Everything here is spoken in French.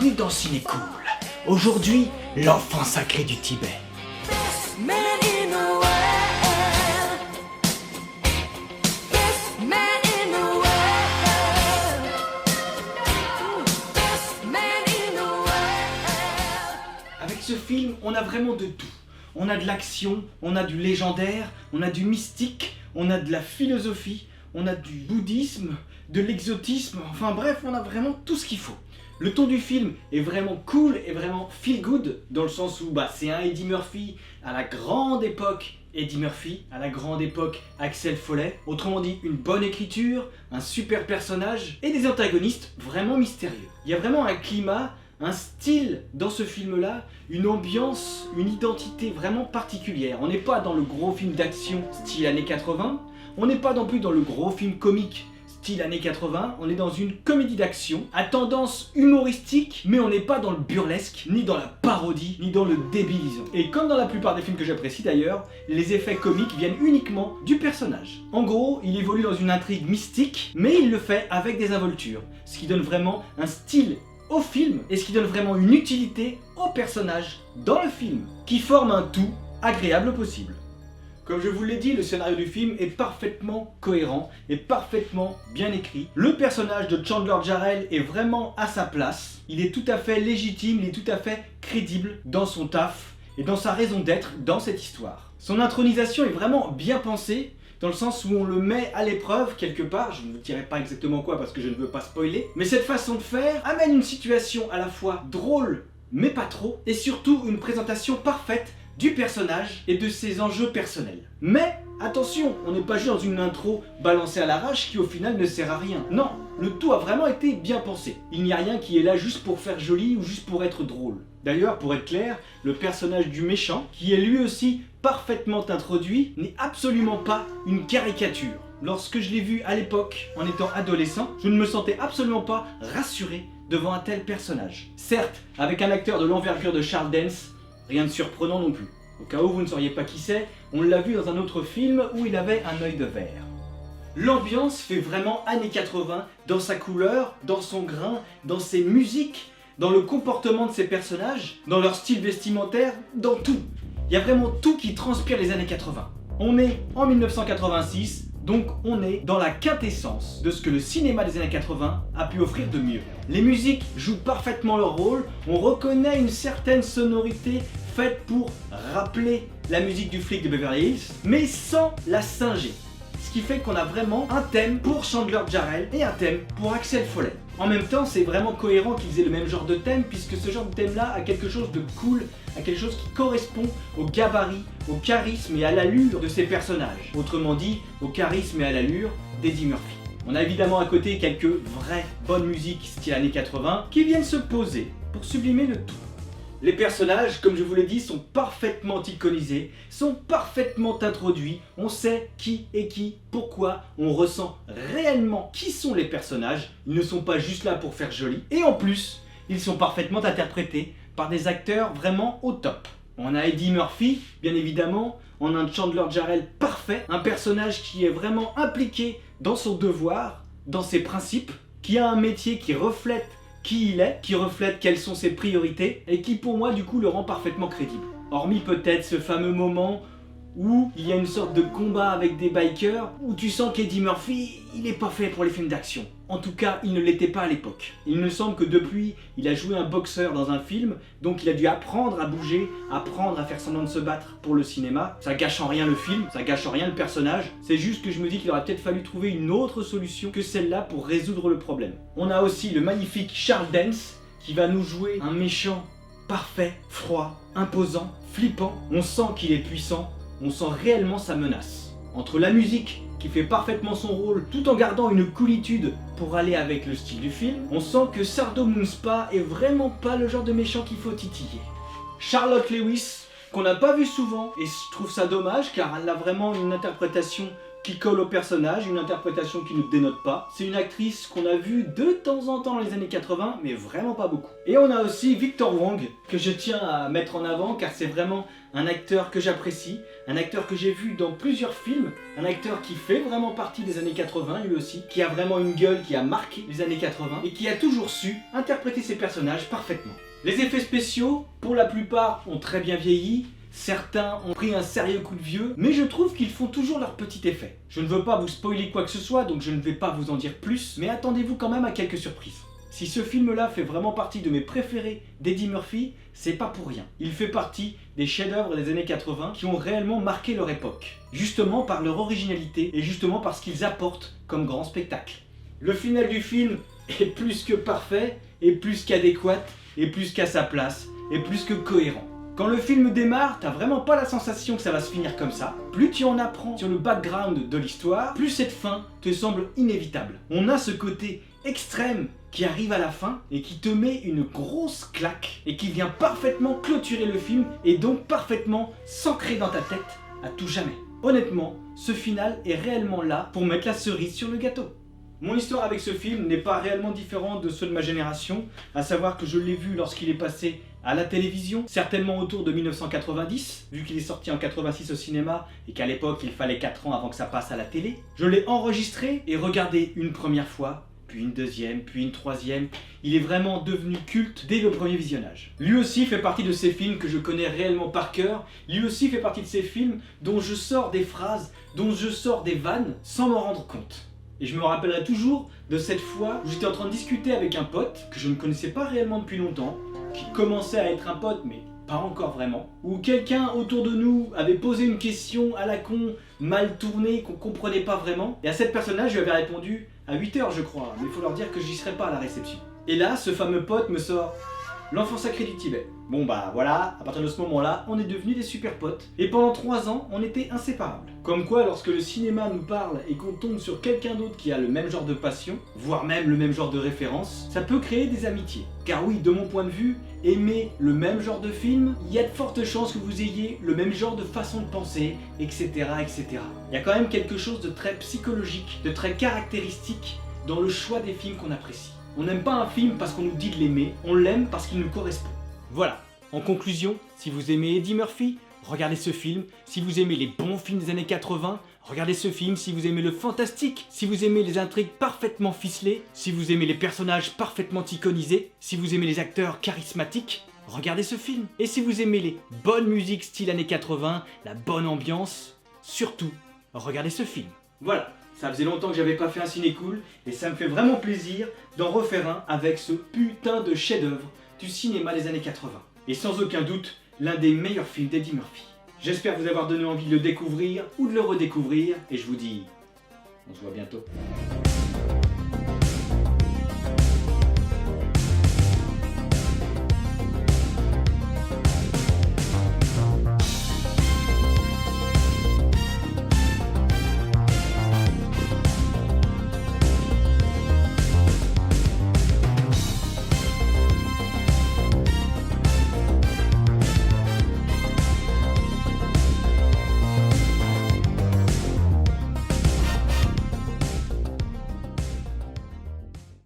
Bienvenue dans Ciné Cool. Aujourd'hui, l'enfant sacré du Tibet. Best man in the world. Best man in the world. Best man in the world. Avec ce film, on a vraiment de tout. On a de l'action, on a du légendaire, on a du mystique, on a de la philosophie, on a du bouddhisme, de l'exotisme, enfin bref, on a vraiment tout ce qu'il faut. Le ton du film est vraiment cool et vraiment feel good, dans le sens où c'est un Eddie Murphy à la grande époque Eddie Murphy, à la grande époque Axel Foley. Autrement dit, une bonne écriture, un super personnage et des antagonistes vraiment mystérieux. Il y a vraiment un climat, un style dans ce film-là, une ambiance, une identité vraiment particulière. On n'est pas dans le gros film d'action style années 80, on n'est pas non plus dans le gros film comique style années 80, on est dans une comédie d'action à tendance humoristique, mais on n'est pas dans le burlesque, ni dans la parodie, ni dans le débilisme. Et comme dans la plupart des films que j'apprécie d'ailleurs, les effets comiques viennent uniquement du personnage. En gros, il évolue dans une intrigue mystique, mais il le fait avec des involtures, ce qui donne vraiment un style au film, et ce qui donne vraiment une utilité au personnage dans le film, qui forme un tout agréable possible. Comme je vous l'ai dit, le scénario du film est parfaitement cohérent et parfaitement bien écrit. Le personnage de Chandler Jarrell est vraiment à sa place. Il est tout à fait légitime, il est tout à fait crédible dans son taf et dans sa raison d'être dans cette histoire. Son intronisation est vraiment bien pensée, dans le sens où on le met à l'épreuve quelque part, je ne vous dirai pas exactement quoi parce que je ne veux pas spoiler, mais cette façon de faire amène une situation à la fois drôle mais pas trop, et surtout une présentation parfaite du personnage et de ses enjeux personnels. Mais attention, on n'est pas juste dans une intro balancée à l'arrache qui au final ne sert à rien. Non, le tout a vraiment été bien pensé. Il n'y a rien qui est là juste pour faire joli ou juste pour être drôle. D'ailleurs, pour être clair, le personnage du méchant, qui est lui aussi parfaitement introduit, n'est absolument pas une caricature. Lorsque je l'ai vu à l'époque, en étant adolescent, je ne me sentais absolument pas rassuré devant un tel personnage. Certes, avec un acteur de l'envergure de Charles Dance, rien de surprenant non plus. Au cas où vous ne sauriez pas qui c'est, on l'a vu dans un autre film où il avait un œil de verre. L'ambiance fait vraiment années 80 dans sa couleur, dans son grain, dans ses musiques, dans le comportement de ses personnages, dans leur style vestimentaire, dans tout. Il y a vraiment tout qui transpire les années 80. On est en 1986, donc on est dans la quintessence de ce que le cinéma des années 80 a pu offrir de mieux. Les musiques jouent parfaitement leur rôle, on reconnaît une certaine sonorité faite pour rappeler la musique du flic de Beverly Hills, mais sans la singer. Ce qui fait qu'on a vraiment un thème pour Chandler Jarrell et un thème pour Axel Foley. En même temps, c'est vraiment cohérent qu'ils aient le même genre de thème, puisque ce genre de thème-là a quelque chose de cool, a quelque chose qui correspond au gabarit, au charisme et à l'allure de ces personnages. Autrement dit, au charisme et à l'allure d'Eddie Murphy. On a évidemment à côté quelques vraies bonnes musiques style années 80 qui viennent se poser pour sublimer le tout. Les personnages, comme je vous l'ai dit, sont parfaitement iconisés, sont parfaitement introduits, on sait qui est qui, pourquoi, on ressent réellement qui sont les personnages, ils ne sont pas juste là pour faire joli, et en plus, ils sont parfaitement interprétés par des acteurs vraiment au top. On a Eddie Murphy, bien évidemment, on a un Chandler Jarrell parfait, un personnage qui est vraiment impliqué dans son devoir, dans ses principes, qui a un métier qui reflète qui il est, qui reflète quelles sont ses priorités, et qui pour moi du coup le rend parfaitement crédible. Hormis peut-être ce fameux moment où il y a une sorte de combat avec des bikers, où tu sens qu'Eddie Murphy, il est pas fait pour les films d'action. En tout cas, il ne l'était pas à l'époque. Il me semble que depuis, il a joué un boxeur dans un film, donc il a dû apprendre à bouger, apprendre à faire semblant de se battre pour le cinéma. Ça gâche en rien le film, ça gâche en rien le personnage, c'est juste que je me dis qu'il aurait peut-être fallu trouver une autre solution que celle-là pour résoudre le problème. On a aussi le magnifique Charles Dance, qui va nous jouer un méchant parfait, froid, imposant, flippant. On sent qu'il est puissant, on sent réellement sa menace. Entre la musique, qui fait parfaitement son rôle tout en gardant une coolitude pour aller avec le style du film, on sent que Sardo Moonspa est vraiment pas le genre de méchant qu'il faut titiller. Charlotte Lewis, qu'on n'a pas vu souvent, et je trouve ça dommage car elle a vraiment une interprétation qui colle au personnage, une interprétation qui ne dénote pas. C'est une actrice qu'on a vue de temps en temps dans les années 80, mais vraiment pas beaucoup. Et on a aussi Victor Wong, que je tiens à mettre en avant, car c'est vraiment un acteur que j'apprécie, un acteur que j'ai vu dans plusieurs films, un acteur qui fait vraiment partie des années 80 lui aussi, qui a vraiment une gueule qui a marqué les années 80, et qui a toujours su interpréter ses personnages parfaitement. Les effets spéciaux, pour la plupart, ont très bien vieilli. Certains ont pris un sérieux coup de vieux, mais je trouve qu'ils font toujours leur petit effet. Je ne veux pas vous spoiler quoi que ce soit, donc je ne vais pas vous en dire plus, mais attendez-vous quand même à quelques surprises. Si ce film-là fait vraiment partie de mes préférés d'Eddie Murphy, c'est pas pour rien. Il fait partie des chefs-d'œuvre des années 80 qui ont réellement marqué leur époque. Justement par leur originalité et justement parce qu'ils apportent comme grand spectacle. Le final du film est plus que parfait, et plus qu'adéquat, et plus qu'à sa place, et plus que cohérent. Quand le film démarre, t'as vraiment pas la sensation que ça va se finir comme ça. Plus tu en apprends sur le background de l'histoire, plus cette fin te semble inévitable. On a ce côté extrême qui arrive à la fin et qui te met une grosse claque et qui vient parfaitement clôturer le film et donc parfaitement s'ancrer dans ta tête à tout jamais. Honnêtement, ce final est réellement là pour mettre la cerise sur le gâteau. Mon histoire avec ce film n'est pas réellement différente de ceux de ma génération, à savoir que je l'ai vu lorsqu'il est passé à la télévision, certainement autour de 1990, vu qu'il est sorti en 86 au cinéma et qu'à l'époque il fallait 4 ans avant que ça passe à la télé. Je l'ai enregistré et regardé une première fois, puis une deuxième, puis une troisième. Il est vraiment devenu culte dès le premier visionnage. Lui aussi fait partie de ces films que je connais réellement par cœur, lui aussi fait partie de ces films dont je sors des phrases, dont je sors des vannes sans m'en rendre compte. Et je me rappellerai toujours de cette fois où j'étais en train de discuter avec un pote que je ne connaissais pas réellement depuis longtemps, qui commençait à être un pote mais pas encore vraiment, où quelqu'un autour de nous avait posé une question à la con, mal tournée, qu'on comprenait pas vraiment, et à cette personne-là je lui avais répondu à 8h je crois, mais il faut leur dire que j'y serais pas à la réception. Et là, ce fameux pote me sort l'enfant sacré du Tibet. Bon bah voilà, à partir de ce moment-là, on est devenus des super potes. Et pendant 3 ans, on était inséparables. Comme quoi, lorsque le cinéma nous parle et qu'on tombe sur quelqu'un d'autre qui a le même genre de passion, voire même le même genre de référence, ça peut créer des amitiés. Car oui, de mon point de vue, aimer le même genre de film, il y a de fortes chances que vous ayez le même genre de façon de penser, etc. etc. Il y a quand même quelque chose de très psychologique, de très caractéristique dans le choix des films qu'on apprécie. On n'aime pas un film parce qu'on nous dit de l'aimer, on l'aime parce qu'il nous correspond. Voilà, en conclusion, si vous aimez Eddie Murphy, regardez ce film. Si vous aimez les bons films des années 80, regardez ce film. Si vous aimez le fantastique, si vous aimez les intrigues parfaitement ficelées, si vous aimez les personnages parfaitement iconisés, si vous aimez les acteurs charismatiques, regardez ce film. Et si vous aimez les bonnes musiques style années 80, la bonne ambiance, surtout, regardez ce film. Voilà. Ça faisait longtemps que j'avais pas fait un ciné cool et ça me fait vraiment plaisir d'en refaire un avec ce putain de chef-d'œuvre du cinéma des années 80. Et sans aucun doute, l'un des meilleurs films d'Eddie Murphy. J'espère vous avoir donné envie de le découvrir ou de le redécouvrir et je vous dis, on se voit bientôt.